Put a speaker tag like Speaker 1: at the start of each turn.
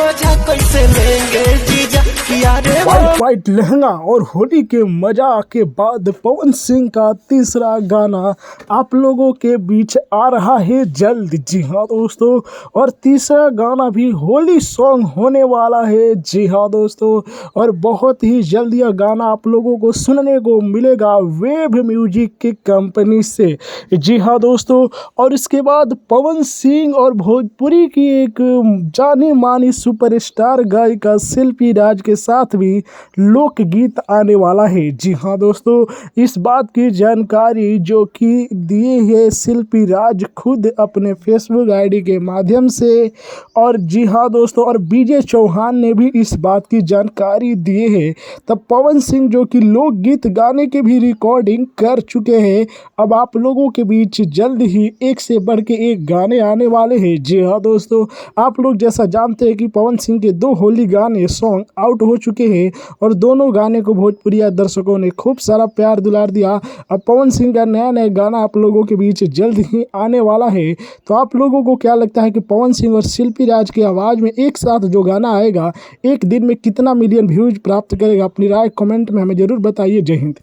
Speaker 1: मजा कैसे लेंगे जीजा किया रे
Speaker 2: वाइट वाइट लहंगा और होली के मजा के बाद पवन सिंह का तीसरा गाना आप लोगों के बीच आ रहा है जल्द। जी हाँ दोस्तों, और तीसरा गाना भी होली सॉन्ग होने वाला है। जी हाँ दोस्तों, और बहुत ही जल्द यह गाना आप लोगों को सुनने को मिलेगा वेव म्यूजिक की कंपनी से। जी हाँ दोस्तों, और इसके बाद पवन सिंह और भोजपुरी की एक जानी मानी सुपरस्टार गायिका शिल्पी राज के साथ भी लोकगीत आने वाला है। जी हाँ दोस्तों, इस बात की जानकारी जो कि दिए है शिल्पी राज खुद अपने फेसबुक आईडी के माध्यम से। और जी हाँ दोस्तों, और बीजे चौहान ने भी इस बात की जानकारी दिए है। तब पवन सिंह जो कि लोकगीत गाने के भी रिकॉर्डिंग कर चुके हैं, अब आप लोगों के बीच जल्द ही एक से बढ़ के एक गाने आने वाले हैं। जी हाँ दोस्तों, आप लोग जैसा जानते हैं कि पवन सिंह के 2 होली गाने सॉन्ग आउट हो चुके हैं और दोनों गाने को भोजपुरिया दर्शकों ने खूब सारा प्यार दुलार दिया। अब पवन सिंह का नया नया गाना आप लोगों के बीच जल्द ही आने वाला है। तो आप लोगों को क्या लगता है कि पवन सिंह और शिल्पी राज की आवाज़ में एक साथ जो गाना आएगा एक दिन में कितना मिलियन व्यूज प्राप्त करेगा? अपनी राय कमेंट में हमें ज़रूर बताइए। जय हिंद।